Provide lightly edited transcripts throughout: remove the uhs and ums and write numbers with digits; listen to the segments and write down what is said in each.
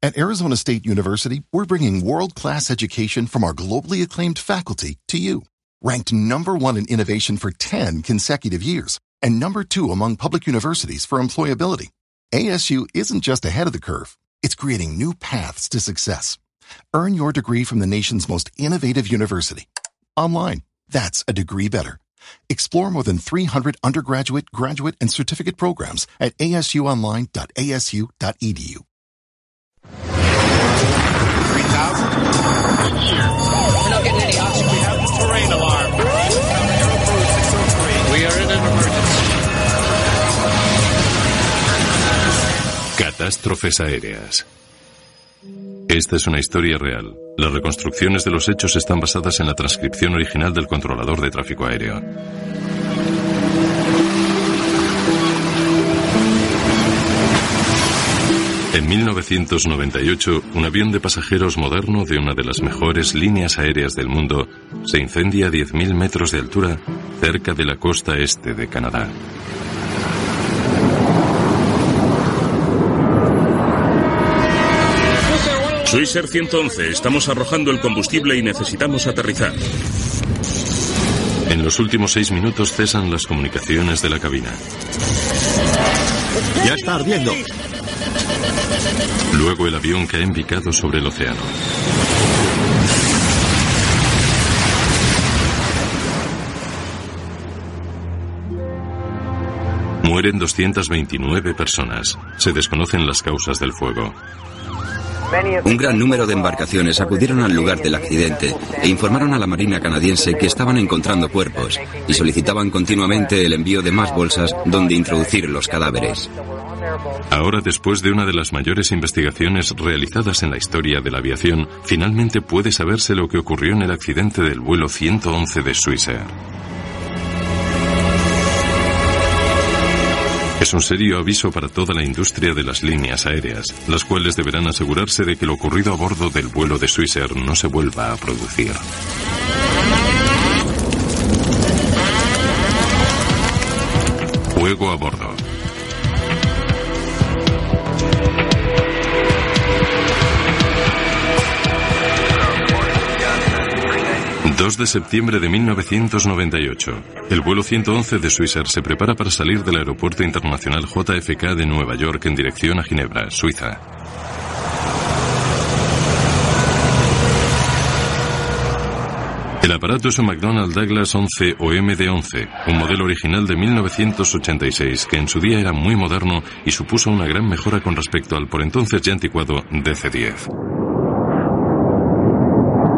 At Arizona State University, we're bringing world-class education from our globally acclaimed faculty to you. Ranked #1 in innovation for 10 consecutive years and #2 among public universities for employability. ASU isn't just ahead of the curve. It's creating new paths to success. Earn your degree from the nation's most innovative university. Online. That's a degree better. Explore more than 300 undergraduate, graduate, and certificate programs at asuonline.asu.edu. 3,000. We're not getting any oxygen. We have the terrain alarm. We are in an emergency. Catástrofes aéreas. Esta es una historia real. Las reconstrucciones de los hechos están basadas en la transcripción original del controlador de tráfico aéreo. En 1998, un avión de pasajeros moderno de una de las mejores líneas aéreas del mundo se incendia a 10.000 metros de altura cerca de la costa este de Canadá. Swissair 111, estamos arrojando el combustible y necesitamos aterrizar. En los últimos 6 minutos cesan las comunicaciones de la cabina. ¡Ya está ardiendo! Luego el avión cae en picado sobre el océano. Mueren 229 personas. Se desconocen las causas del fuego. Un gran número de embarcaciones acudieron al lugar del accidente e informaron a la Marina canadiense que estaban encontrando cuerpos y solicitaban continuamente el envío de más bolsas donde introducir los cadáveres. Ahora, después de una de las mayores investigaciones realizadas en la historia de la aviación, finalmente puede saberse lo que ocurrió en el accidente del vuelo 111 de Swissair. Es un serio aviso para toda la industria de las líneas aéreas, las cuales deberán asegurarse de que lo ocurrido a bordo del vuelo de Swissair no se vuelva a producir. Fuego a bordo. 2 de septiembre de 1998. El vuelo 111 de Swissair se prepara para salir del aeropuerto internacional JFK de Nueva York en dirección a Ginebra, Suiza. El aparato es un McDonnell Douglas 11 o MD-11, un modelo original de 1986 que en su día era muy moderno y supuso una gran mejora con respecto al por entonces ya anticuado DC-10.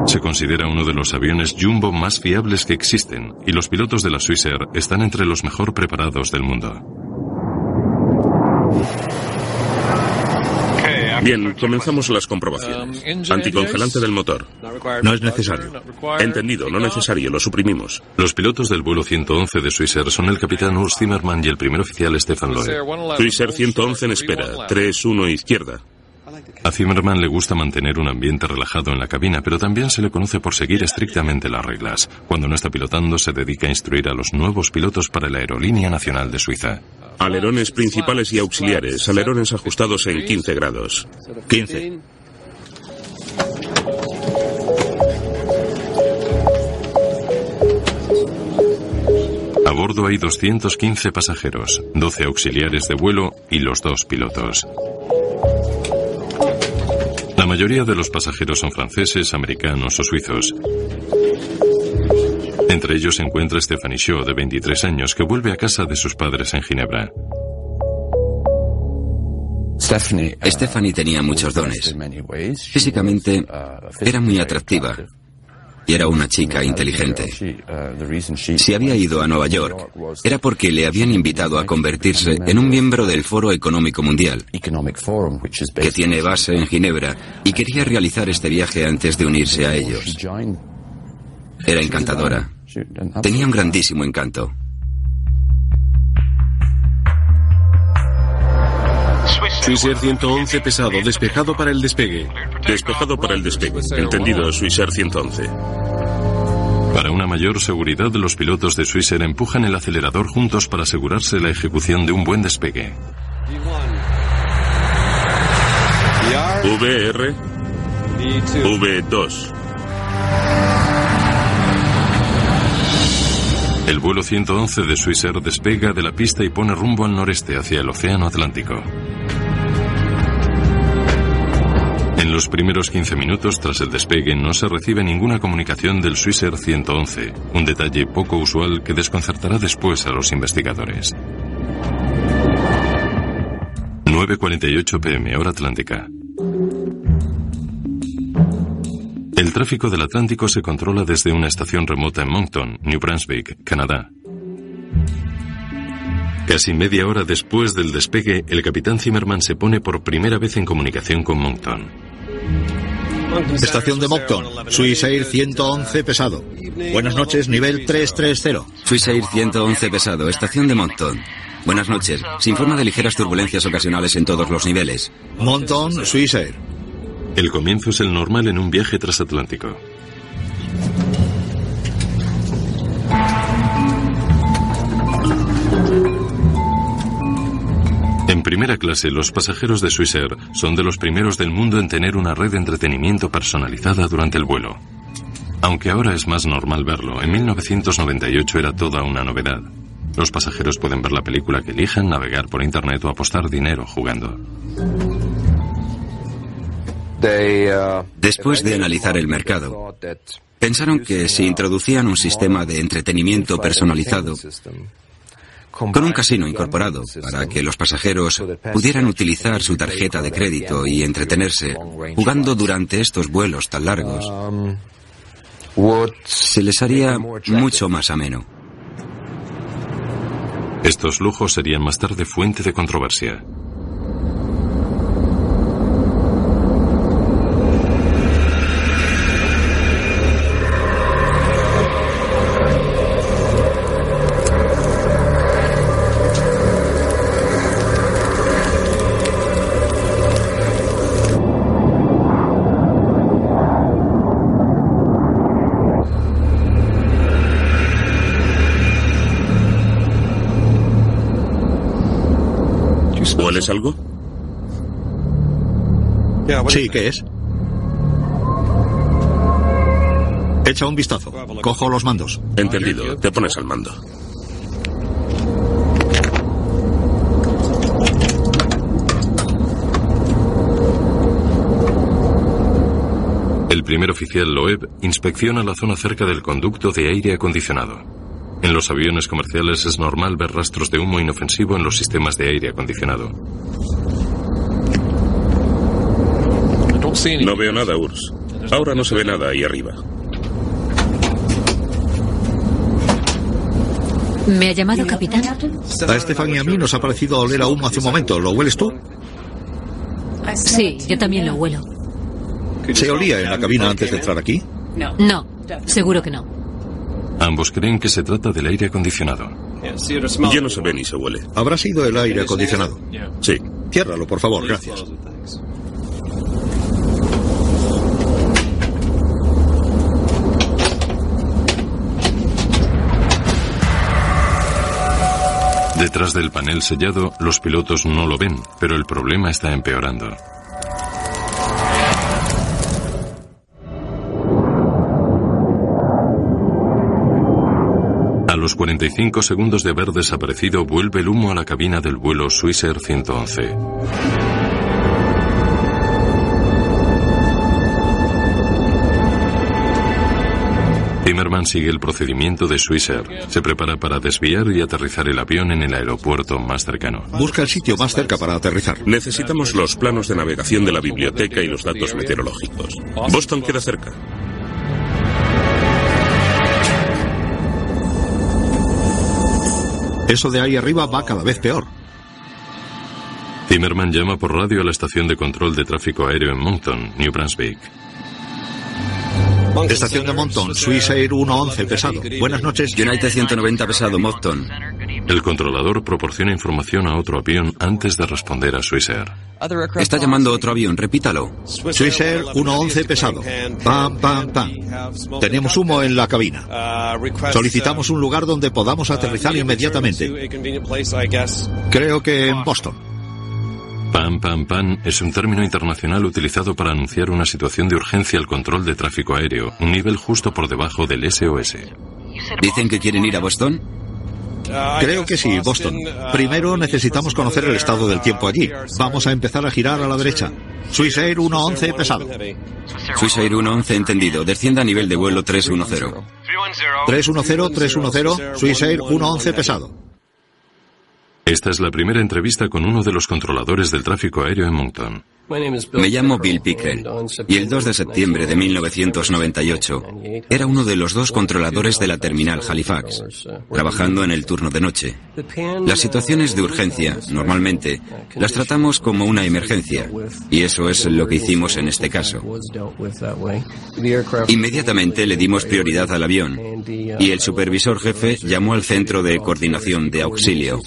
Se considera uno de los aviones jumbo más fiables que existen y los pilotos de la Swissair están entre los mejor preparados del mundo. Bien, comenzamos las comprobaciones. Anticongelante del motor. No es necesario. Entendido, no necesario, lo suprimimos. Los pilotos del vuelo 111 de Swissair son el capitán Urs Zimmermann y el primer oficial Stefan Lohe. Swissair 111 en espera, 3-1 izquierda. A Zimmermann le gusta mantener un ambiente relajado en la cabina, pero también se le conoce por seguir estrictamente las reglas. Cuando no está pilotando, se dedica a instruir a los nuevos pilotos para la Aerolínea Nacional de Suiza. Alerones principales y auxiliares, alerones ajustados en 15 grados. 15. A bordo hay 215 pasajeros, 12 auxiliares de vuelo y los 2 pilotos. La mayoría de los pasajeros son franceses, americanos o suizos. Entre ellos se encuentra Stephanie Shaw, de 23 años, que vuelve a casa de sus padres en Ginebra. Stephanie tenía muchos dones. Físicamente era muy atractiva y era una chica inteligente. Si había ido a Nueva York era porque le habían invitado a convertirse en un miembro del Foro Económico Mundial, que tiene base en Ginebra, y quería realizar este viaje antes de unirse a ellos. Era encantadora. Tenía un grandísimo encanto. Swissair 111 pesado, despejado para el despegue. Despejado para el despegue. Entendido, Swissair 111. Para una mayor seguridad, los pilotos de Swissair empujan el acelerador juntos para asegurarse la ejecución de un buen despegue. VR V2. El vuelo 111 de Swissair despega de la pista y pone rumbo al noreste hacia el Océano Atlántico. En los primeros 15 minutos tras el despegue no se recibe ninguna comunicación del Swissair 111, un detalle poco usual que desconcertará después a los investigadores. 9:48 p.m. hora atlántica. El tráfico del Atlántico se controla desde una estación remota en Moncton, New Brunswick, Canadá. Casi media hora después del despegue, el capitán Zimmerman se pone por primera vez en comunicación con Moncton. Estación de Moncton, Swissair 111 pesado. Buenas noches, nivel 330. Swissair 111 pesado, estación de Moncton. Buenas noches. Se informa de ligeras turbulencias ocasionales en todos los niveles. Moncton, Swissair. El comienzo es el normal en un viaje transatlántico. En primera clase, los pasajeros de Swissair son de los primeros del mundo en tener una red de entretenimiento personalizada durante el vuelo. Aunque ahora es más normal verlo, en 1998 era toda una novedad. Los pasajeros pueden ver la película que elijan, navegar por internet o apostar dinero jugando. Después de analizar el mercado, pensaron que si introducían un sistema de entretenimiento personalizado con un casino incorporado para que los pasajeros pudieran utilizar su tarjeta de crédito y entretenerse jugando durante estos vuelos tan largos, se les haría mucho más ameno. Estos lujos serían más tarde fuente de controversia. ¿Hueles algo? Sí, ¿qué es? Echa un vistazo. Cojo los mandos. Entendido. Te pones al mando. El primer oficial Loeb inspecciona la zona cerca del conducto de aire acondicionado. En los aviones comerciales es normal ver rastros de humo inofensivo en los sistemas de aire acondicionado. No veo nada, Urs. Ahora no se ve nada ahí arriba. ¿Me ha llamado capitán? A Estefan y a mí nos ha parecido oler a humo hace un momento. ¿Lo hueles tú? Sí, yo también lo huelo. ¿Se olía en la cabina antes de entrar aquí? No, seguro que no. Ambos creen que se trata del aire acondicionado. Ya no se ve ni se huele. Habrá sido el aire acondicionado. Sí. Ciérralo, por favor, gracias. Detrás del panel sellado, los pilotos no lo ven, pero el problema está empeorando. A los 45 segundos de haber desaparecido, vuelve el humo a la cabina del vuelo Swissair 111. Zimmerman sigue el procedimiento de Swissair. Se prepara para desviar y aterrizar el avión en el aeropuerto más cercano. Busca el sitio más cerca para aterrizar. Necesitamos los planos de navegación de la biblioteca y los datos meteorológicos. Boston queda cerca. Eso de ahí arriba va cada vez peor. Zimmerman llama por radio a la estación de control de tráfico aéreo en Moncton, New Brunswick. Estación de Moncton, Swissair 111 pesado. Buenas noches. United 190 pesado, Moncton. El controlador proporciona información a otro avión antes de responder a Swissair. Está llamando otro avión, repítalo. Swissair 111 pesado. Pam, pam, pam. Tenemos humo en la cabina. Solicitamos un lugar donde podamos aterrizar inmediatamente. Creo que en Boston. PAN, PAN, PAN es un término internacional utilizado para anunciar una situación de urgencia al control de tráfico aéreo, un nivel justo por debajo del SOS. ¿Dicen que quieren ir a Boston? Creo que sí, Boston. Primero necesitamos conocer el estado del tiempo allí. Vamos a empezar a girar a la derecha. Swissair 111 pesado. Swissair 111 entendido. Descienda a nivel de vuelo 310. 310, 310, Swissair 111 pesado. Esta es la primera entrevista con uno de los controladores del tráfico aéreo en Moncton. Me llamo Bill Pickrell y el 2 de septiembre de 1998 era uno de los 2 controladores de la terminal Halifax, trabajando en el turno de noche. Las situaciones de urgencia, normalmente, las tratamos como una emergencia, y eso es lo que hicimos en este caso. Inmediatamente le dimos prioridad al avión, y el supervisor jefe llamó al centro de coordinación de auxilio.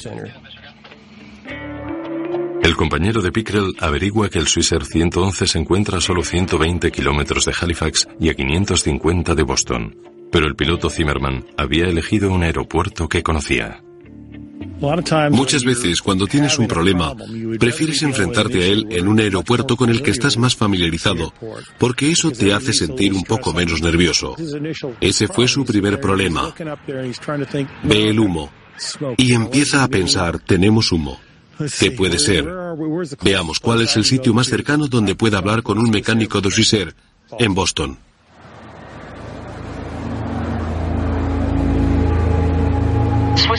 El compañero de Pickrell averigua que el Swissair 111 se encuentra a solo 120 kilómetros de Halifax y a 550 de Boston. Pero el piloto Zimmerman había elegido un aeropuerto que conocía. Muchas veces, cuando tienes un problema, prefieres enfrentarte a él en un aeropuerto con el que estás más familiarizado, porque eso te hace sentir un poco menos nervioso. Ese fue su primer problema. Ve el humo y empieza a pensar, tenemos humo. ¿Qué puede ser? Veamos cuál es el sitio más cercano donde pueda hablar con un mecánico de Swissair en Boston.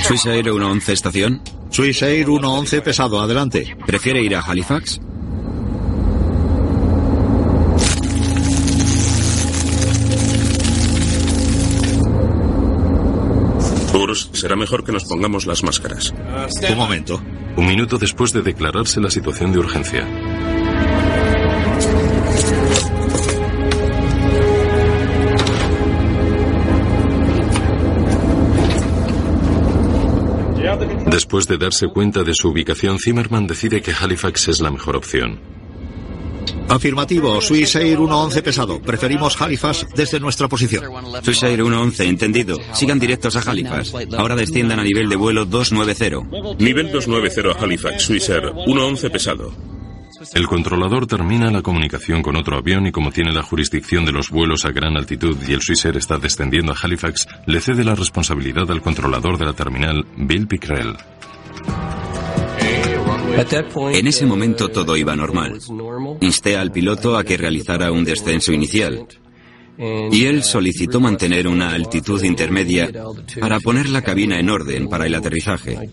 ¿Swissair 111 estación? Swissair 111 pesado, adelante. ¿Prefiere ir a Halifax? Urs, será mejor que nos pongamos las máscaras. Un momento. Un minuto después de declararse la situación de urgencia. Después de darse cuenta de su ubicación, Zimmerman decide que Halifax es la mejor opción. Afirmativo, Swissair 111 pesado. Preferimos Halifax desde nuestra posición. Swissair 111, entendido. Sigan directos a Halifax. Ahora desciendan a nivel de vuelo 290. Nivel 290 a Halifax, Swissair 111 pesado. El controlador termina la comunicación con otro avión y como tiene la jurisdicción de los vuelos a gran altitud y el Swissair está descendiendo a Halifax, le cede la responsabilidad al controlador de la terminal, Bill Pickrell. En ese momento todo iba normal. Insté al piloto a que realizara un descenso inicial. Y él solicitó mantener una altitud intermedia para poner la cabina en orden para el aterrizaje,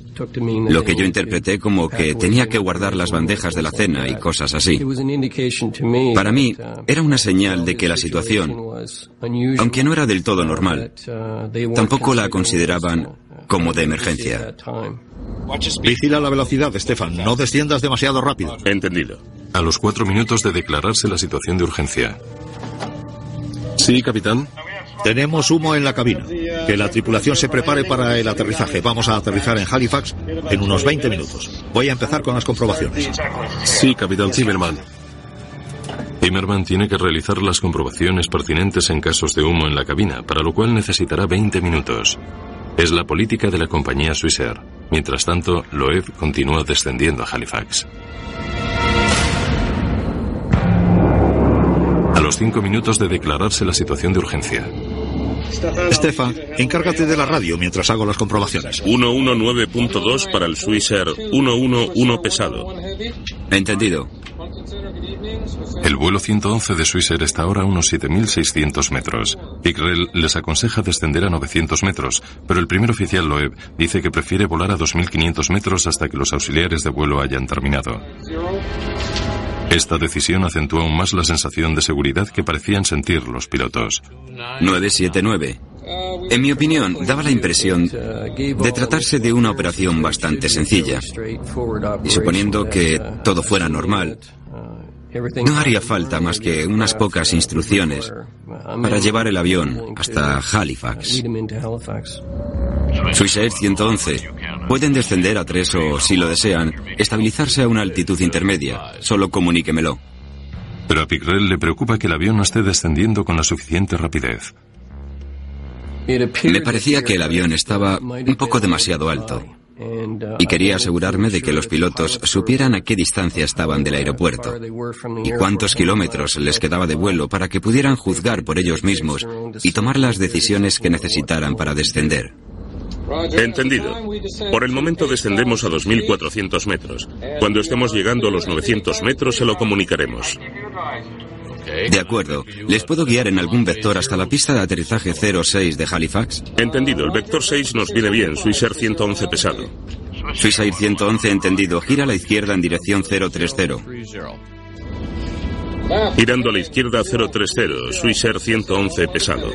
lo que yo interpreté como que tenía que guardar las bandejas de la cena y cosas así. Para mí, era una señal de que la situación, aunque no era del todo normal, tampoco la consideraban como de emergencia. Vigila la velocidad, Stefan. No desciendas demasiado rápido. Entendido. A los 4 minutos de declararse la situación de urgencia. Sí, capitán. Tenemos humo en la cabina. Que la tripulación se prepare para el aterrizaje. Vamos a aterrizar en Halifax en unos 20 minutos. Voy a empezar con las comprobaciones. Sí, capitán Zimmerman. Zimmerman tiene que realizar las comprobaciones pertinentes en casos de humo en la cabina, para lo cual necesitará 20 minutos. Es la política de la compañía Swissair. Mientras tanto, Loeb continúa descendiendo a Halifax. A los 5 minutos de declararse la situación de urgencia. Stefan, encárgate de la radio mientras hago las comprobaciones. 119.2 para el Swissair 111 pesado. Entendido. El vuelo 111 de Swissair está ahora a unos 7.600 metros. Pickrell les aconseja descender a 900 metros, pero el primer oficial Loeb dice que prefiere volar a 2.500 metros hasta que los auxiliares de vuelo hayan terminado. Esta decisión acentúa aún más la sensación de seguridad que parecían sentir los pilotos. 979. En mi opinión, daba la impresión de tratarse de una operación bastante sencilla. Y suponiendo que todo fuera normal, no haría falta más que unas pocas instrucciones para llevar el avión hasta Halifax. Swissair 111. Pueden descender a 3 o, si lo desean, estabilizarse a una altitud intermedia. Solo comuníquemelo. Pero a Pickrell le preocupa que el avión no esté descendiendo con la suficiente rapidez. Me parecía que el avión estaba un poco demasiado alto. Y quería asegurarme de que los pilotos supieran a qué distancia estaban del aeropuerto y cuántos kilómetros les quedaba de vuelo para que pudieran juzgar por ellos mismos y tomar las decisiones que necesitaran para descender. Entendido. Por el momento descendemos a 2.400 metros. Cuando estemos llegando a los 900 metros se lo comunicaremos. De acuerdo. ¿Les puedo guiar en algún vector hasta la pista de aterrizaje 06 de Halifax? Entendido. El vector 6 nos viene bien. Swissair 111 pesado. Swissair 111 entendido. Gira a la izquierda en dirección 030. Girando a la izquierda 030. Swissair 111 pesado.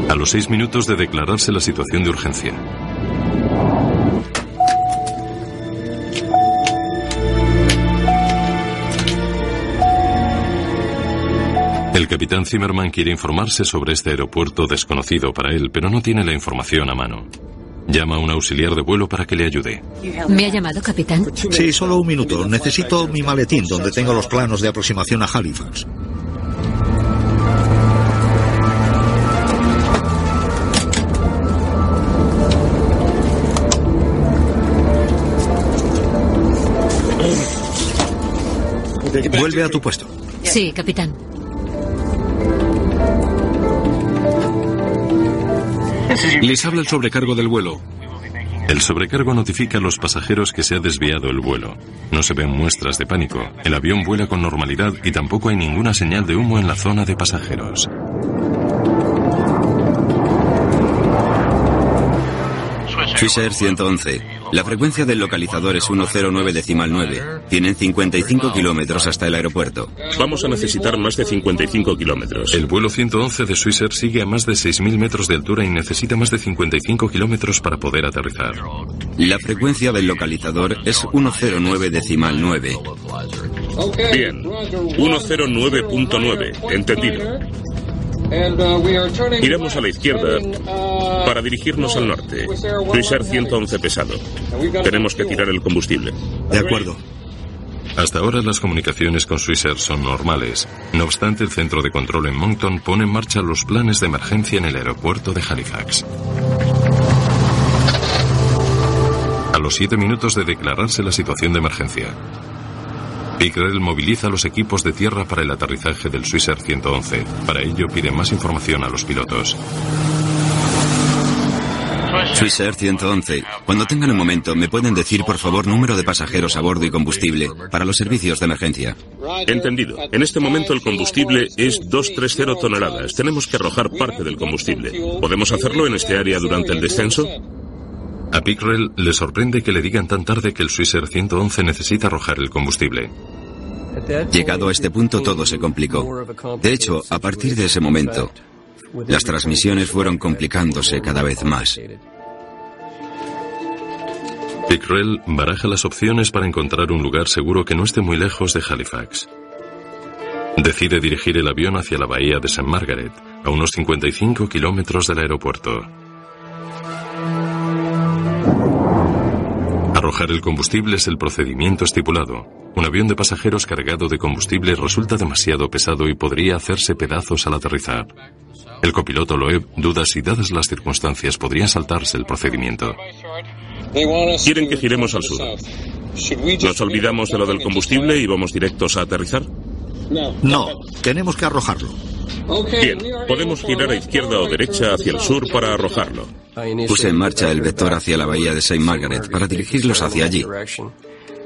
A los 6 minutos de declararse la situación de urgencia. El capitán Zimmerman quiere informarse sobre este aeropuerto desconocido para él, pero no tiene la información a mano. Llama a un auxiliar de vuelo para que le ayude. ¿Me ha llamado, capitán? Sí, solo un minuto. Necesito mi maletín donde tengo los planos de aproximación a Halifax. Vuelve a tu puesto. Sí, capitán. Les habla el sobrecargo del vuelo. El sobrecargo notifica a los pasajeros que se ha desviado el vuelo. No se ven muestras de pánico. El avión vuela con normalidad y tampoco hay ninguna señal de humo en la zona de pasajeros. Swissair 111. La frecuencia del localizador es 109.9. Tienen 55 kilómetros hasta el aeropuerto. Vamos a necesitar más de 55 kilómetros. El vuelo 111 de Swissair sigue a más de 6.000 metros de altura y necesita más de 55 kilómetros para poder aterrizar. La frecuencia del localizador es 109.9. Bien. 109.9. Entendido. Giramos a la izquierda para dirigirnos al norte. Swissair 111 pesado. Tenemos que tirar el combustible. De acuerdo. Hasta ahora las comunicaciones con Swissair son normales. No obstante, el centro de control en Moncton pone en marcha los planes de emergencia en el aeropuerto de Halifax. A los 7 minutos de declararse la situación de emergencia, Pickrell moviliza los equipos de tierra para el aterrizaje del Swissair 111. Para ello pide más información a los pilotos. Swissair 111. Cuando tengan un momento, ¿me pueden decir, por favor, número de pasajeros a bordo y combustible para los servicios de emergencia? Entendido. En este momento el combustible es 230 toneladas. Tenemos que arrojar parte del combustible. ¿Podemos hacerlo en este área durante el descenso? A Pickrell le sorprende que le digan tan tarde que el Swissair 111 necesita arrojar el combustible. Llegado a este punto todo se complicó. De hecho, a partir de ese momento, las transmisiones fueron complicándose cada vez más. Pickrell baraja las opciones para encontrar un lugar seguro que no esté muy lejos de Halifax. Decide dirigir el avión hacia la bahía de St. Margaret, a unos 55 kilómetros del aeropuerto. Arrojar el combustible es el procedimiento estipulado. Un avión de pasajeros cargado de combustible resulta demasiado pesado y podría hacerse pedazos al aterrizar. El copiloto Loeb duda si, dadas las circunstancias, podría saltarse el procedimiento. Quieren que giremos al sur. ¿Nos olvidamos de lo del combustible y vamos directos a aterrizar? No, tenemos que arrojarlo. Bien, podemos girar a izquierda o derecha hacia el sur para arrojarlo. Puse en marcha el vector hacia la bahía de St. Margaret para dirigirlos hacia allí.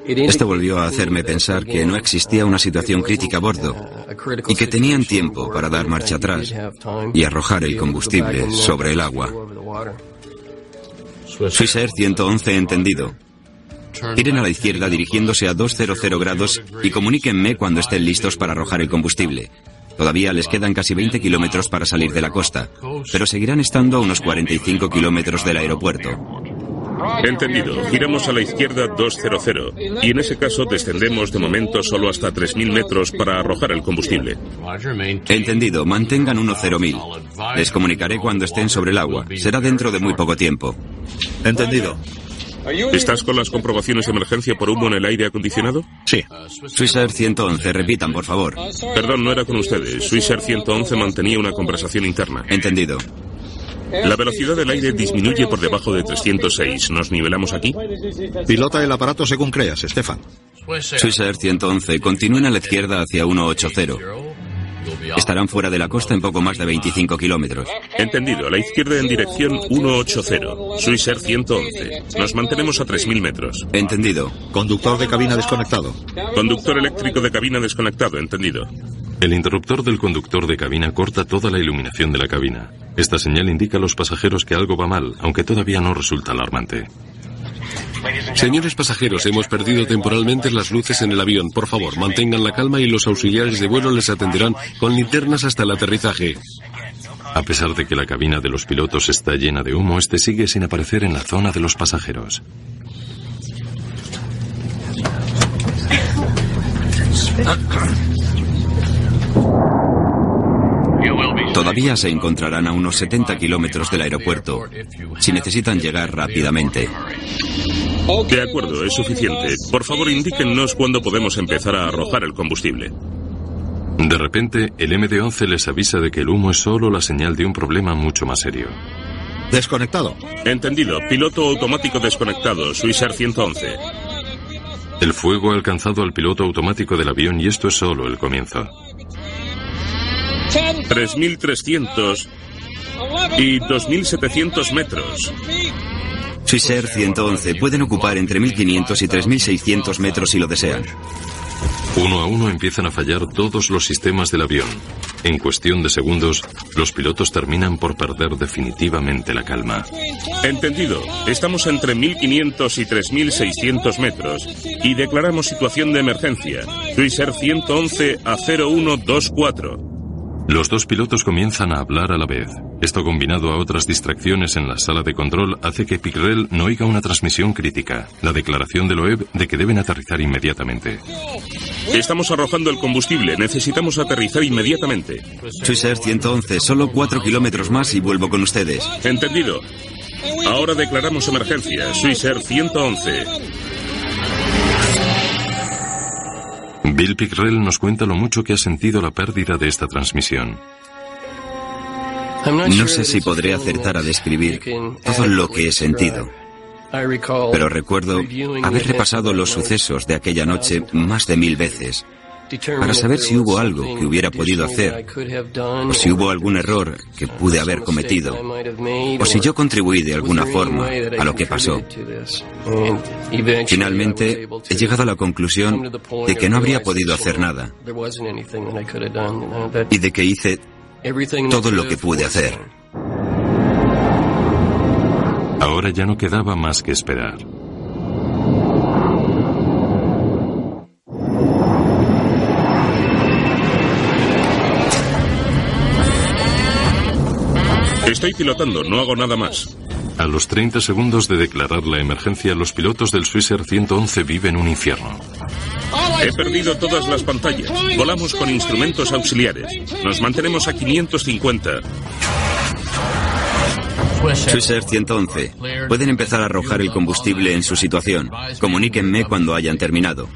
Esto volvió a hacerme pensar que no existía una situación crítica a bordo y que tenían tiempo para dar marcha atrás y arrojar el combustible sobre el agua. Swissair 111 entendido. Giren a la izquierda dirigiéndose a 200 grados y comuníquenme cuando estén listos para arrojar el combustible. Todavía les quedan casi 20 kilómetros para salir de la costa, pero seguirán estando a unos 45 kilómetros del aeropuerto. Entendido. Giramos a la izquierda 200 y en ese caso descendemos de momento solo hasta 3.000 metros para arrojar el combustible. Entendido. Mantengan 10.000. Les comunicaré cuando estén sobre el agua. Será dentro de muy poco tiempo. Entendido. ¿Estás con las comprobaciones de emergencia por humo en el aire acondicionado? Sí. Swissair 111, repitan, por favor. Perdón, no era con ustedes. Swissair 111 mantenía una conversación interna. Entendido. La velocidad del aire disminuye por debajo de 306. ¿Nos nivelamos aquí? Pilota el aparato según creas, Stefan. Swissair 111, continúen a la izquierda hacia 180. Estarán fuera de la costa en poco más de 25 kilómetros. Entendido, a la izquierda en dirección 180. Swissair 111. Nos mantenemos a 3.000 metros. Entendido. Conductor de cabina desconectado. Conductor eléctrico de cabina desconectado. Entendido. El interruptor del conductor de cabina corta toda la iluminación de la cabina. Esta señal indica a los pasajeros que algo va mal, aunque todavía no resulta alarmante. Señores pasajeros, hemos perdido temporalmente las luces en el avión. Por favor, mantengan la calma y los auxiliares de vuelo les atenderán con linternas hasta el aterrizaje. A pesar de que la cabina de los pilotos está llena de humo, este sigue sin aparecer en la zona de los pasajeros. Todavía se encontrarán a unos 70 kilómetros del aeropuerto, si necesitan llegar rápidamente. De acuerdo, es suficiente. Por favor, indíquennos cuándo podemos empezar a arrojar el combustible. De repente, el MD-11 les avisa de que el humo es solo la señal de un problema mucho más serio. Desconectado. Entendido. Piloto automático desconectado. Swissair 111. El fuego ha alcanzado al piloto automático del avión y esto es solo el comienzo. 3.300 y 2.700 metros. Swissair 111, pueden ocupar entre 1.500 y 3.600 metros si lo desean. Uno a uno empiezan a fallar todos los sistemas del avión. En cuestión de segundos, los pilotos terminan por perder definitivamente la calma. Entendido. Estamos entre 1.500 y 3.600 metros y declaramos situación de emergencia. Swissair 111 a 0124. Los dos pilotos comienzan a hablar a la vez. Esto, combinado a otras distracciones en la sala de control, hace que Pickrell no oiga una transmisión crítica, la declaración de Loeb de que deben aterrizar inmediatamente. Estamos arrojando el combustible. Necesitamos aterrizar inmediatamente. Swissair 111, solo 4 kilómetros más y vuelvo con ustedes. Entendido. Ahora declaramos emergencia. Swissair 111. Bill Pickrell nos cuenta lo mucho que ha sentido la pérdida de esta transmisión. No sé si podré acertar a describir todo lo que he sentido, pero recuerdo haber repasado los sucesos de aquella noche más de 1000 veces para saber si hubo algo que hubiera podido hacer, o si hubo algún error que pude haber cometido, o si yo contribuí de alguna forma a lo que pasó. Finalmente, he llegado a la conclusión de que no habría podido hacer nada, y de que hice todo lo que pude hacer. Ahora ya no quedaba más que esperar. Estoy pilotando, no hago nada más. A los 30 segundos de declarar la emergencia, los pilotos del Swissair 111 viven un infierno. He perdido todas las pantallas. Volamos con instrumentos auxiliares. Nos mantenemos a 550. Swissair 111, pueden empezar a arrojar el combustible en su situación. Comuníquenme cuando hayan terminado.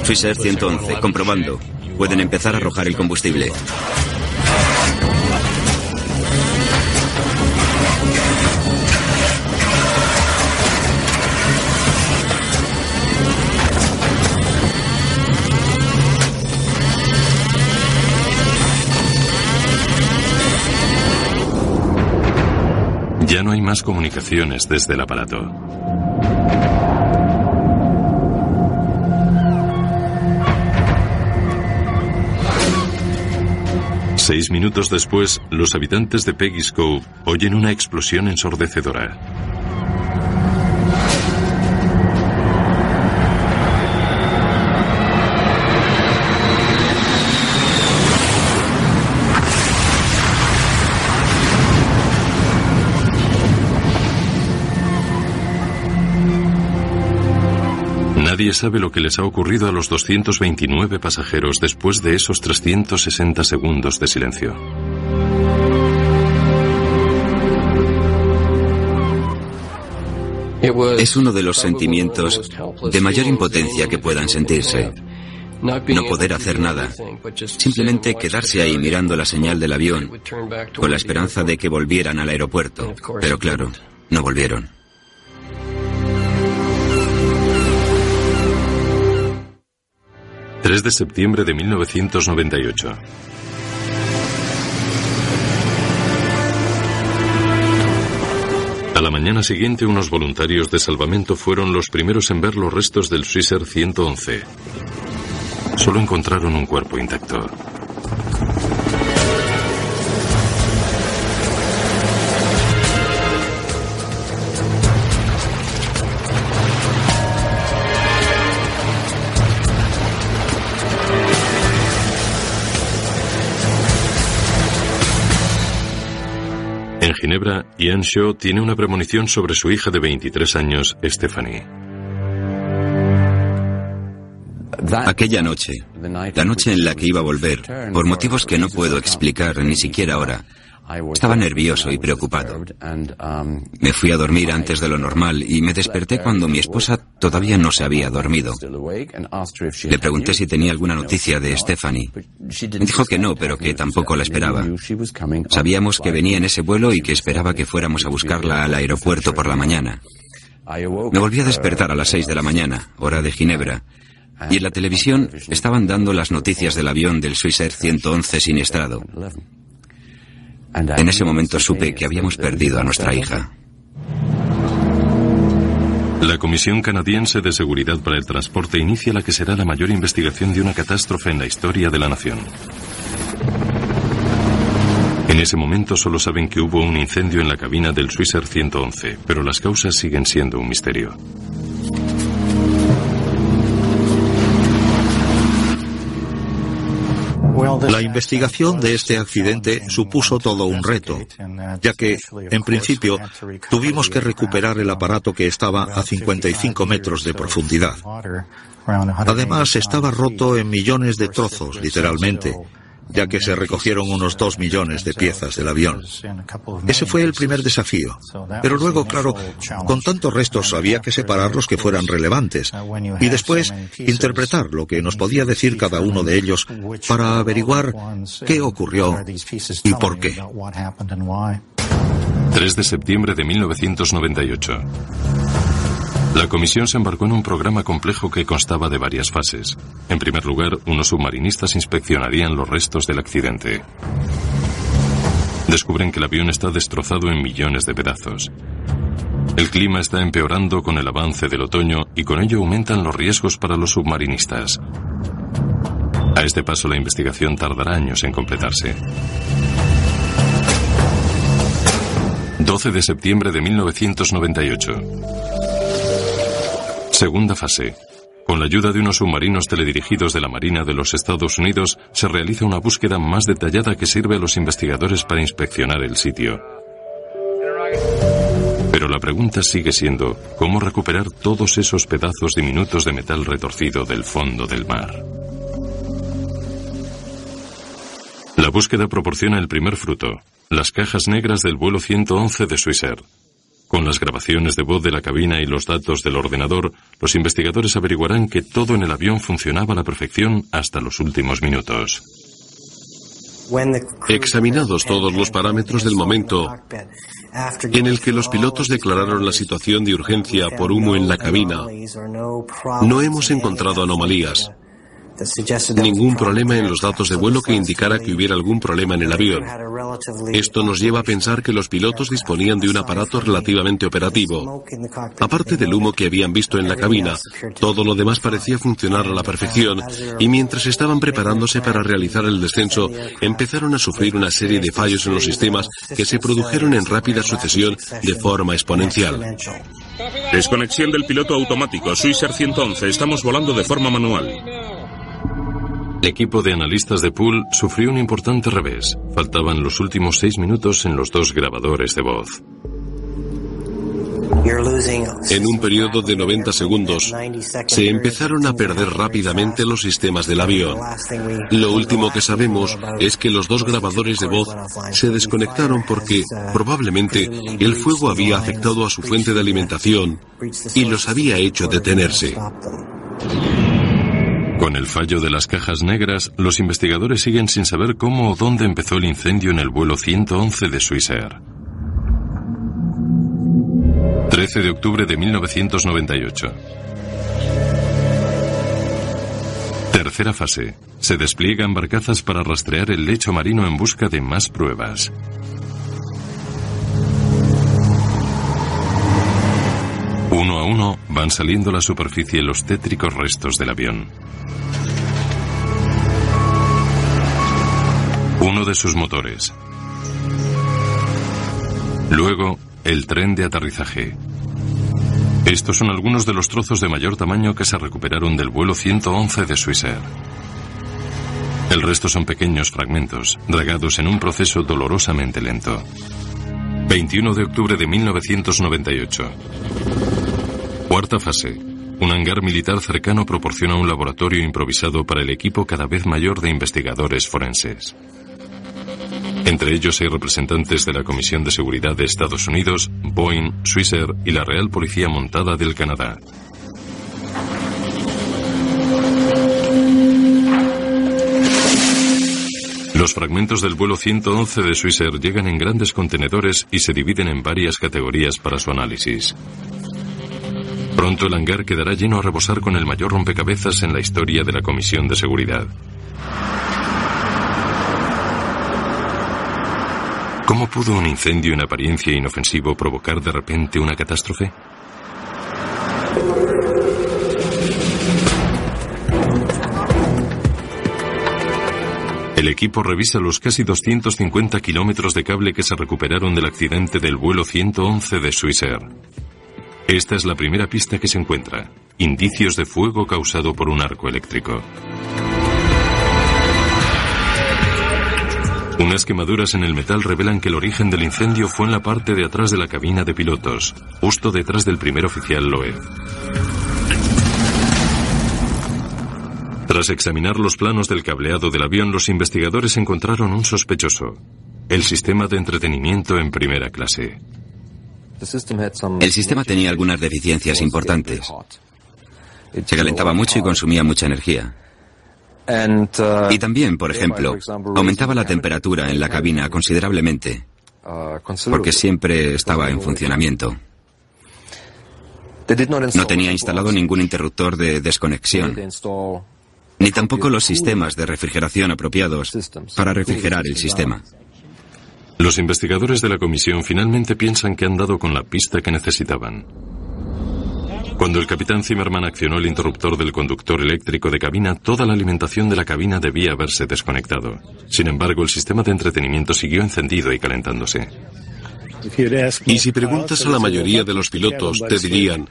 Swissair 111, comprobando. Pueden empezar a arrojar el combustible. Ya no hay más comunicaciones desde el aparato. Seis minutos después, los habitantes de Peggy's Cove oyen una explosión ensordecedora. Nadie sabe lo que les ha ocurrido a los 229 pasajeros después de esos 360 segundos de silencio. Es uno de los sentimientos de mayor impotencia que puedan sentirse. no poder hacer nada, simplemente quedarse ahí mirando la señal del avión con la esperanza de que volvieran al aeropuerto. Pero claro, no volvieron. ...3 de septiembre de 1998. A la mañana siguiente, unos voluntarios de salvamento fueron los primeros en ver los restos del Swissair 111. Solo encontraron un cuerpo intacto. En Ginebra, Ian Shaw tiene una premonición sobre su hija de 23 años, Stephanie. Aquella noche, la noche en la que iba a volver, por motivos que no puedo explicar ni siquiera ahora, estaba nervioso y preocupado. Me fui a dormir antes de lo normal y me desperté cuando mi esposa todavía no se había dormido. Le pregunté si tenía alguna noticia de Stephanie. Me dijo que no, pero que tampoco la esperaba. Sabíamos que venía en ese vuelo y que esperaba que fuéramos a buscarla al aeropuerto por la mañana. Me volví a despertar a las 6 de la mañana, hora de Ginebra, y en la televisión estaban dando las noticias del avión del Swissair 111 siniestrado. En ese momento supe que habíamos perdido a nuestra hija. La Comisión Canadiense de Seguridad para el Transporte inicia la que será la mayor investigación de una catástrofe en la historia de la nación. En ese momento solo saben que hubo un incendio en la cabina del Swissair 111, pero las causas siguen siendo un misterio. La investigación de este accidente supuso todo un reto, ya que, en principio, tuvimos que recuperar el aparato que estaba a 55 metros de profundidad. Además, estaba roto en millones de trozos, literalmente, ya que se recogieron unos 2 millones de piezas del avión. Ese fue el primer desafío. Pero luego, claro, con tantos restos había que separarlos que fueran relevantes y después interpretar lo que nos podía decir cada uno de ellos para averiguar qué ocurrió y por qué. 3 de septiembre de 1998. La comisión se embarcó en un programa complejo que constaba de varias fases. En primer lugar, unos submarinistas inspeccionarían los restos del accidente. Descubren que el avión está destrozado en millones de pedazos. El clima está empeorando con el avance del otoño y con ello aumentan los riesgos para los submarinistas. A este paso, la investigación tardará años en completarse. 12 de septiembre de 1998. Segunda fase. Con la ayuda de unos submarinos teledirigidos de la Marina de los Estados Unidos, se realiza una búsqueda más detallada que sirve a los investigadores para inspeccionar el sitio. Pero la pregunta sigue siendo, ¿cómo recuperar todos esos pedazos diminutos de metal retorcido del fondo del mar? La búsqueda proporciona el primer fruto, las cajas negras del vuelo 111 de Swissair. Con las grabaciones de voz de la cabina y los datos del ordenador, los investigadores averiguarán que todo en el avión funcionaba a la perfección hasta los últimos minutos. Examinados todos los parámetros del momento en el que los pilotos declararon la situación de urgencia por humo en la cabina, no hemos encontrado anomalías. Ningún problema en los datos de vuelo que indicara que hubiera algún problema en el avión. Esto nos lleva a pensar que los pilotos disponían de un aparato relativamente operativo. Aparte del humo que habían visto en la cabina, todo lo demás parecía funcionar a la perfección y mientras estaban preparándose para realizar el descenso, empezaron a sufrir una serie de fallos en los sistemas que se produjeron en rápida sucesión de forma exponencial. Desconexión del piloto automático. Swissair 111. Estamos volando de forma manual. El equipo de analistas de pool sufrió un importante revés. Faltaban los últimos 6 minutos en los 2 grabadores de voz. En un periodo de 90 segundos, se empezaron a perder rápidamente los sistemas del avión. Lo último que sabemos es que los 2 grabadores de voz se desconectaron porque, probablemente, el fuego había afectado a su fuente de alimentación y los había hecho detenerse. Con el fallo de las cajas negras, los investigadores siguen sin saber cómo o dónde empezó el incendio en el vuelo 111 de Swissair. 13 de octubre de 1998. Tercera fase. Se despliegan barcazas para rastrear el lecho marino en busca de más pruebas. Uno a uno van saliendo a la superficie los tétricos restos del avión. Uno de sus motores. Luego, el tren de aterrizaje. Estos son algunos de los trozos de mayor tamaño que se recuperaron del vuelo 111 de Swissair. El resto son pequeños fragmentos, dragados en un proceso dolorosamente lento. 21 de octubre de 1998. Cuarta fase. Un hangar militar cercano proporciona un laboratorio improvisado para el equipo cada vez mayor de investigadores forenses. Entre ellos hay representantes de la Comisión de Seguridad de Estados Unidos, Boeing, Swissair y la Real Policía Montada del Canadá. Los fragmentos del vuelo 111 de Swissair llegan en grandes contenedores y se dividen en varias categorías para su análisis. Pronto el hangar quedará lleno a rebosar con el mayor rompecabezas en la historia de la Comisión de Seguridad. ¿Cómo pudo un incendio en apariencia inofensivo provocar de repente una catástrofe? El equipo revisa los casi 250 kilómetros de cable que se recuperaron del accidente del vuelo 111 de Swissair. Esta es la primera pista que se encuentra: indicios de fuego causado por un arco eléctrico. Unas quemaduras en el metal revelan que el origen del incendio fue en la parte de atrás de la cabina de pilotos, justo detrás del primer oficial Loeb. Tras examinar los planos del cableado del avión, los investigadores encontraron un sospechoso: el sistema de entretenimiento en primera clase. El sistema tenía algunas deficiencias importantes. Se calentaba mucho y consumía mucha energía. Y también, por ejemplo, aumentaba la temperatura en la cabina considerablemente, porque siempre estaba en funcionamiento. No tenía instalado ningún interruptor de desconexión, ni tampoco los sistemas de refrigeración apropiados para refrigerar el sistema. Los investigadores de la comisión finalmente piensan que han dado con la pista que necesitaban. Cuando el capitán Zimmerman accionó el interruptor del conductor eléctrico de cabina, toda la alimentación de la cabina debía haberse desconectado. Sin embargo, el sistema de entretenimiento siguió encendido y calentándose. Y si preguntas a la mayoría de los pilotos, te dirían: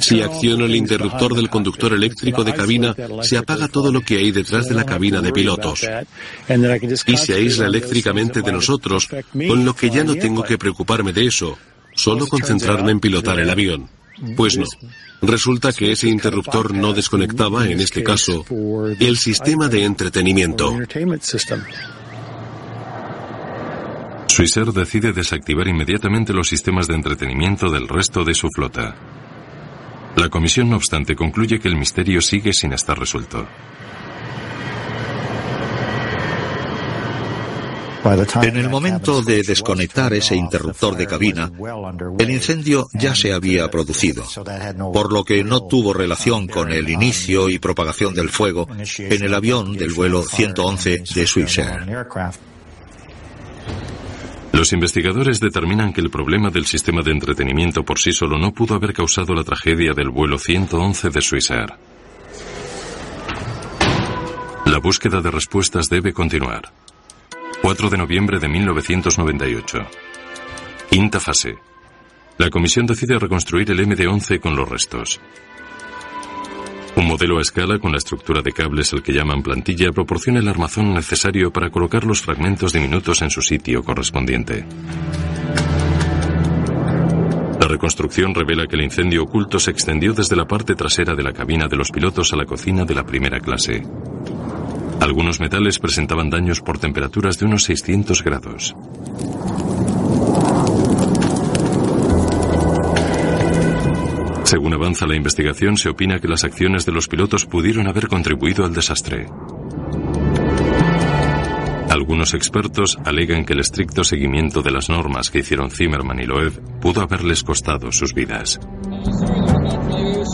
si acciono el interruptor del conductor eléctrico de cabina, se apaga todo lo que hay detrás de la cabina de pilotos. Y se aísla eléctricamente de nosotros, con lo que ya no tengo que preocuparme de eso, solo concentrarme en pilotar el avión. Pues no. Resulta que ese interruptor no desconectaba, en este caso, el sistema de entretenimiento. Swissair decide desactivar inmediatamente los sistemas de entretenimiento del resto de su flota. La comisión, no obstante, concluye que el misterio sigue sin estar resuelto. En el momento de desconectar ese interruptor de cabina, el incendio ya se había producido, por lo que no tuvo relación con el inicio y propagación del fuego en el avión del vuelo 111 de Swissair. Los investigadores determinan que el problema del sistema de entretenimiento por sí solo no pudo haber causado la tragedia del vuelo 111 de Swissair. La búsqueda de respuestas debe continuar. 4 de noviembre de 1998. Quinta fase. La comisión decide reconstruir el MD-11 con los restos. Un modelo a escala con la estructura de cables al que llaman plantilla proporciona el armazón necesario para colocar los fragmentos diminutos en su sitio correspondiente. La reconstrucción revela que el incendio oculto se extendió desde la parte trasera de la cabina de los pilotos a la cocina de la primera clase. Algunos metales presentaban daños por temperaturas de unos 600 grados. Según avanza la investigación, se opina que las acciones de los pilotos pudieron haber contribuido al desastre. Algunos expertos alegan que el estricto seguimiento de las normas que hicieron Zimmerman y Loeb pudo haberles costado sus vidas.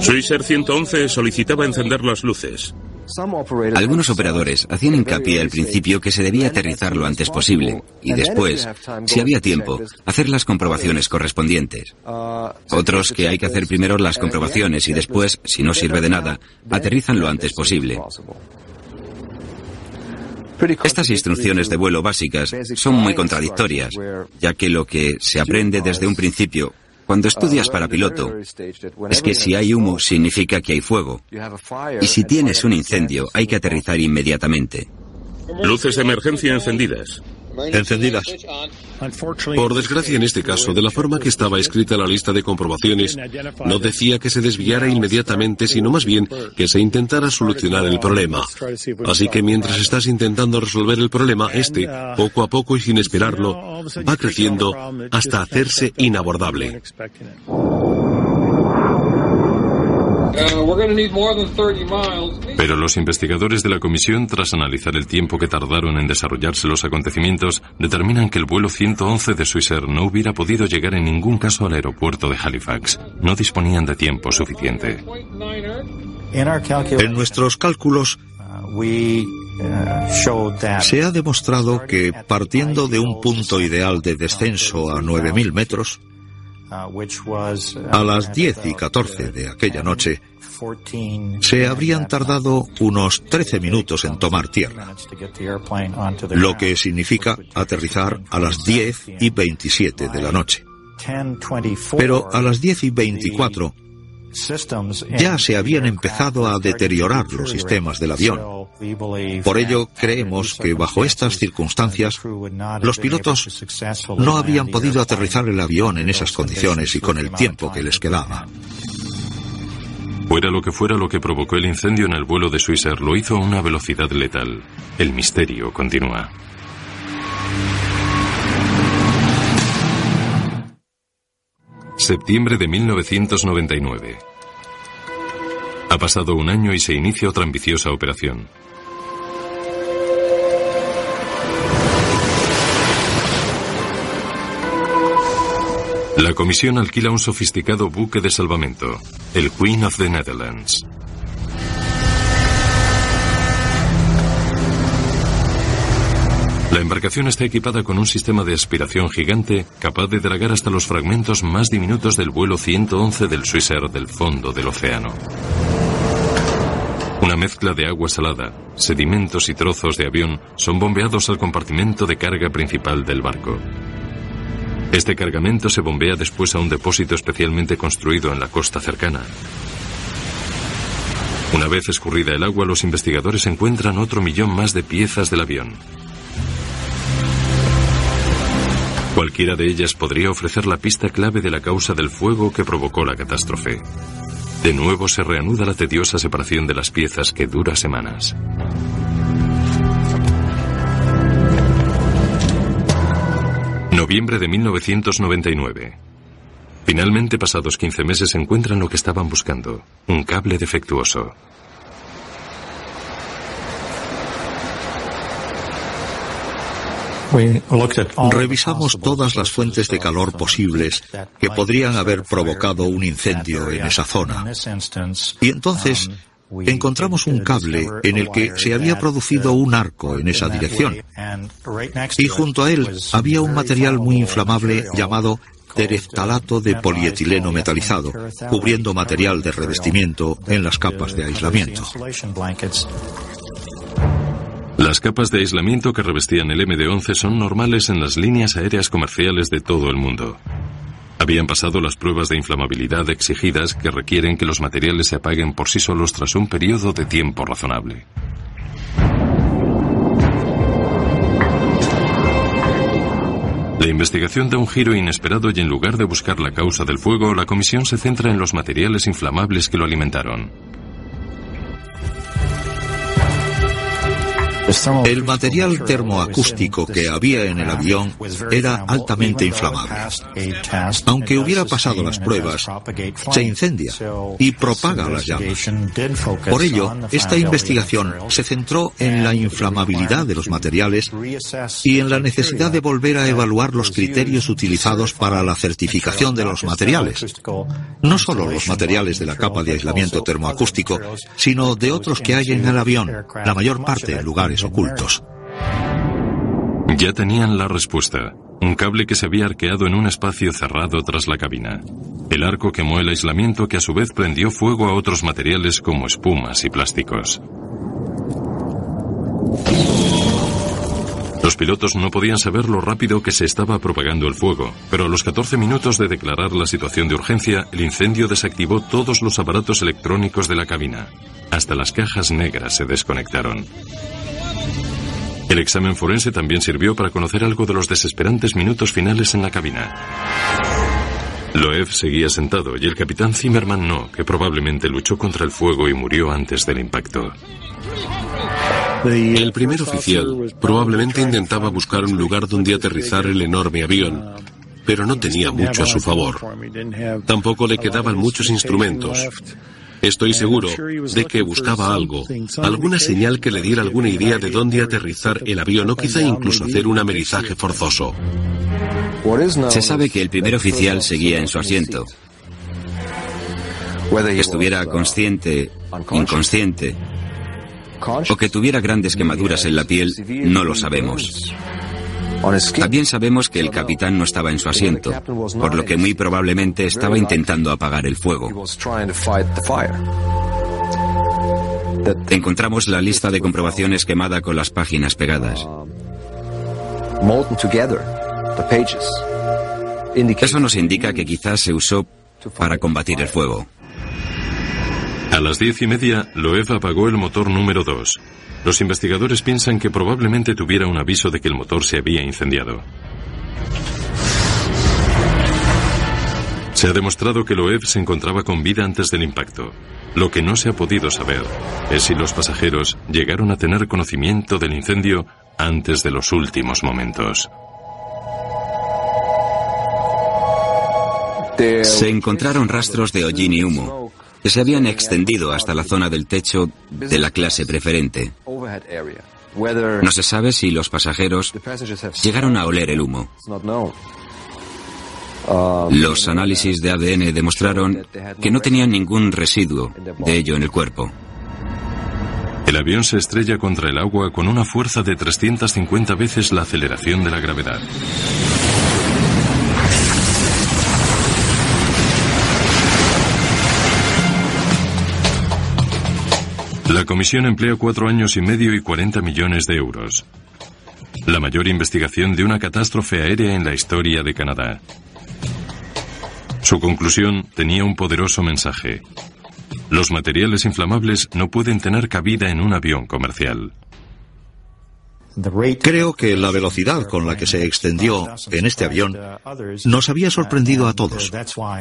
Swissair 111 solicitaba encender las luces. Algunos operadores hacían hincapié al principio que se debía aterrizar lo antes posible y después, si había tiempo, hacer las comprobaciones correspondientes. Otros que hay que hacer primero las comprobaciones y después, si no sirve de nada, aterrizan lo antes posible. Estas instrucciones de vuelo básicas son muy contradictorias, ya que lo que se aprende desde un principio, cuando estudias para piloto, es que si hay humo significa que hay fuego. Y si tienes un incendio, hay que aterrizar inmediatamente. Luces de emergencia encendidas. Encendidas. Por desgracia, en este caso, de la forma que estaba escrita la lista de comprobaciones, no decía que se desviara inmediatamente, sino más bien que se intentara solucionar el problema. Así que mientras estás intentando resolver el problema, poco a poco y sin esperarlo, va creciendo hasta hacerse inabordable. Pero los investigadores de la comisión, tras analizar el tiempo que tardaron en desarrollarse los acontecimientos, determinan que el vuelo 111 de Swissair no hubiera podido llegar en ningún caso al aeropuerto de Halifax. No disponían de tiempo suficiente. En nuestros cálculos se ha demostrado que, partiendo de un punto ideal de descenso a 9.000 metros, a las 10:14 de aquella noche, se habrían tardado unos 13 minutos en tomar tierra, lo que significa aterrizar a las 10:27 de la noche. Pero a las 10:24 ya se habían empezado a deteriorar los sistemas del avión. Por ello, creemos que bajo estas circunstancias, los pilotos no habrían podido aterrizar el avión en esas condiciones y con el tiempo que les quedaba. Fuera lo que provocó el incendio en el vuelo de Swissair, lo hizo a una velocidad letal. El misterio continúa. Septiembre de 1999. Ha pasado un año y se inicia otra ambiciosa operación. La comisión alquila un sofisticado buque de salvamento, el Queen of the Netherlands. La embarcación está equipada con un sistema de aspiración gigante capaz de dragar hasta los fragmentos más diminutos del vuelo 111 del Swissair del fondo del océano. Una mezcla de agua salada, sedimentos y trozos de avión son bombeados al compartimento de carga principal del barco. Este cargamento se bombea después a un depósito especialmente construido en la costa cercana. Una vez escurrida el agua, los investigadores encuentran otro millón más de piezas del avión. Cualquiera de ellas podría ofrecer la pista clave de la causa del fuego que provocó la catástrofe. De nuevo se reanuda la tediosa separación de las piezas que dura semanas. Noviembre de 1999. Finalmente, pasados 15 meses, encuentran lo que estaban buscando: un cable defectuoso. Revisamos todas las fuentes de calor posibles que podrían haber provocado un incendio en esa zona. Y entonces encontramos un cable en el que se había producido un arco en esa dirección. Y junto a él había un material muy inflamable llamado tereftalato de polietileno metalizado, cubriendo material de revestimiento en las capas de aislamiento. Las capas de aislamiento que revestían el MD-11 son normales en las líneas aéreas comerciales de todo el mundo. Habían pasado las pruebas de inflamabilidad exigidas que requieren que los materiales se apaguen por sí solos tras un periodo de tiempo razonable. La investigación da un giro inesperado y en lugar de buscar la causa del fuego, la comisión se centra en los materiales inflamables que lo alimentaron. El material termoacústico que había en el avión era altamente inflamable. Aunque hubiera pasado las pruebas, se incendia y propaga las llamas. Por ello, esta investigación se centró en la inflamabilidad de los materiales y en la necesidad de volver a evaluar los criterios utilizados para la certificación de los materiales. No solo los materiales de la capa de aislamiento termoacústico, sino de otros que hay en el avión, la mayor parte en lugares ocultos. Ya tenían la respuesta. Un cable que se había arqueado en un espacio cerrado tras la cabina. El arco quemó el aislamiento que a su vez prendió fuego a otros materiales como espumas y plásticos. Los pilotos no podían saber lo rápido que se estaba propagando el fuego, pero a los 14 minutos de declarar la situación de urgencia, el incendio desactivó todos los aparatos electrónicos de la cabina. Hasta las cajas negras se desconectaron. El examen forense también sirvió para conocer algo de los desesperantes minutos finales en la cabina. Loeb seguía sentado y el capitán Zimmerman no, que probablemente luchó contra el fuego y murió antes del impacto. El primer oficial probablemente intentaba buscar un lugar donde aterrizar el enorme avión, pero no tenía mucho a su favor. Tampoco le quedaban muchos instrumentos. Estoy seguro de que buscaba algo, alguna señal que le diera alguna idea de dónde aterrizar el avión o quizá incluso hacer un amerizaje forzoso. Se sabe que el primer oficial seguía en su asiento. Que estuviera consciente, inconsciente, o que tuviera grandes quemaduras en la piel, no lo sabemos. También sabemos que el capitán no estaba en su asiento, por lo que muy probablemente estaba intentando apagar el fuego. Encontramos la lista de comprobaciones quemada con las páginas pegadas. Eso nos indica que quizás se usó para combatir el fuego. A las 10:30, Loeb apagó el motor número 2. Los investigadores piensan que probablemente tuviera un aviso de que el motor se había incendiado. Se ha demostrado que Loeb se encontraba con vida antes del impacto. Lo que no se ha podido saber es si los pasajeros llegaron a tener conocimiento del incendio antes de los últimos momentos. Se encontraron rastros de hollín y humo que se habían extendido hasta la zona del techo de la clase preferente. No se sabe si los pasajeros llegaron a oler el humo. Los análisis de ADN demostraron que no tenían ningún residuo de ello en el cuerpo. El avión se estrella contra el agua con una fuerza de 350 veces la aceleración de la gravedad. La comisión emplea 4 años y medio y 40 millones de euros. La mayor investigación de una catástrofe aérea en la historia de Canadá. Su conclusión tenía un poderoso mensaje. Los materiales inflamables no pueden tener cabida en un avión comercial. Creo que la velocidad con la que se extendió en este avión nos había sorprendido a todos.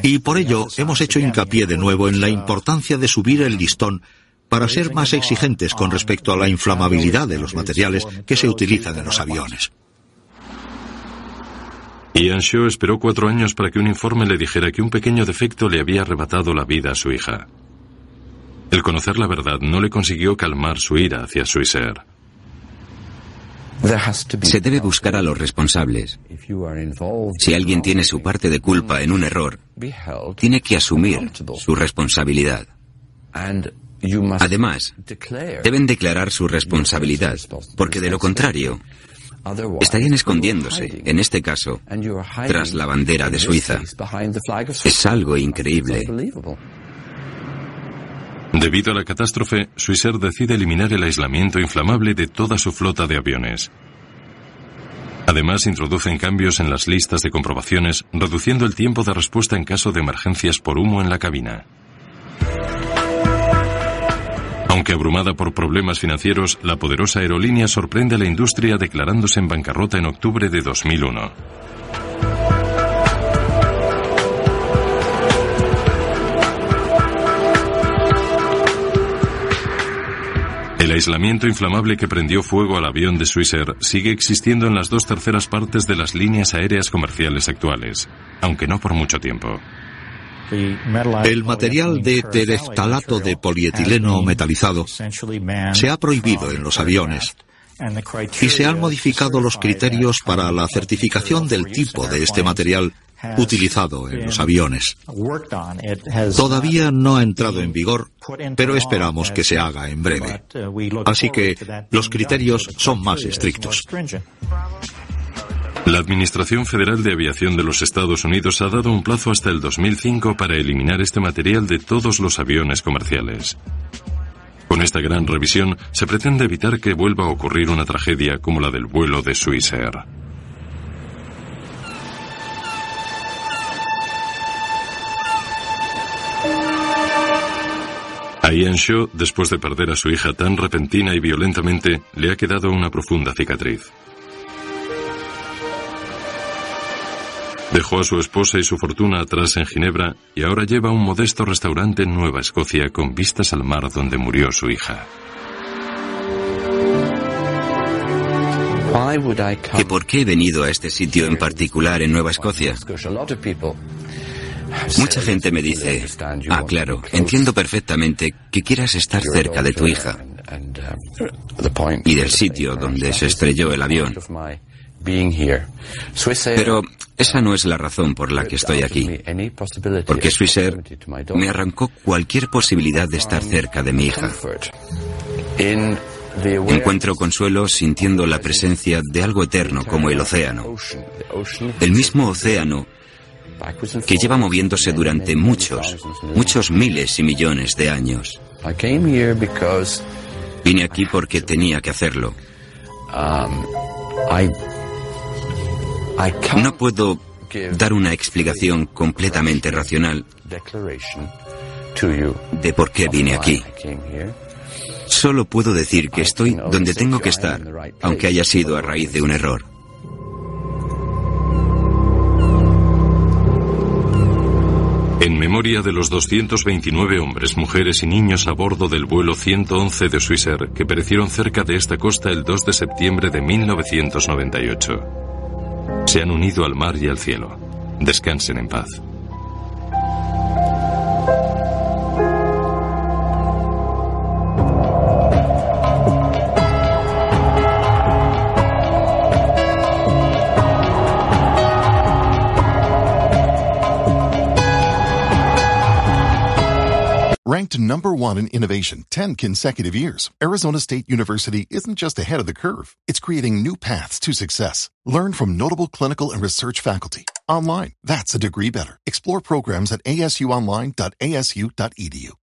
Y por ello hemos hecho hincapié de nuevo en la importancia de subir el listón para ser más exigentes con respecto a la inflamabilidad de los materiales que se utilizan en los aviones. Ian Shaw esperó 4 años para que un informe le dijera que un pequeño defecto le había arrebatado la vida a su hija. El conocer la verdad no le consiguió calmar su ira hacia Swissair. Se debe buscar a los responsables. Si alguien tiene su parte de culpa en un error, tiene que asumir su responsabilidad. Además, deben declarar su responsabilidad, porque de lo contrario, estarían escondiéndose, en este caso, tras la bandera de Suiza. Es algo increíble. Debido a la catástrofe, Swissair decide eliminar el aislamiento inflamable de toda su flota de aviones. Además, introducen cambios en las listas de comprobaciones, reduciendo el tiempo de respuesta en caso de emergencias por humo en la cabina. Aunque abrumada por problemas financieros, la poderosa aerolínea sorprende a la industria declarándose en bancarrota en octubre de 2001. El El aislamiento inflamable que prendió fuego al avión de Swissair sigue existiendo en las 2/3 partes de las líneas aéreas comerciales actuales, aunque no por mucho tiempo. El material de tereftalato de polietileno metalizado se ha prohibido en los aviones y se han modificado los criterios para la certificación del tipo de este material utilizado en los aviones. Todavía no ha entrado en vigor, pero esperamos que se haga en breve. Así que los criterios son más estrictos. La Administración Federal de Aviación de los Estados Unidos ha dado un plazo hasta el 2005 para eliminar este material de todos los aviones comerciales. Con esta gran revisión, se pretende evitar que vuelva a ocurrir una tragedia como la del vuelo de Swissair. A Ian Shaw, después de perder a su hija tan repentina y violentamente, le ha quedado una profunda cicatriz. Dejó a su esposa y su fortuna atrás en Ginebra y ahora lleva un modesto restaurante en Nueva Escocia con vistas al mar donde murió su hija. ¿Que por qué he venido a este sitio en particular en Nueva Escocia? Mucha gente me dice, claro, entiendo perfectamente que quieras estar cerca de tu hija y del sitio donde se estrelló el avión. Pero esa no es la razón por la que estoy aquí, porque Swissair me arrancó cualquier posibilidad de estar cerca de mi hija. Encuentro consuelo sintiendo la presencia de algo eterno como el océano. El mismo océano que lleva moviéndose durante muchos miles y millones de años. Vine aquí porque tenía que hacerlo. No puedo dar una explicación completamente racional de por qué vine aquí. Solo puedo decir que estoy donde tengo que estar, aunque haya sido a raíz de un error. En memoria de los 229 hombres, mujeres y niños a bordo del vuelo 111 de Swissair que perecieron cerca de esta costa el 2 de septiembre de 1998. Se han unido al mar y al cielo. Descansen en paz. Ranked number 1 in innovation 10 consecutive years, Arizona State University isn't just ahead of the curve. It's creating new paths to success. Learn from notable clinical and research faculty. Online, that's a degree better. Explore programs at asuonline.asu.edu.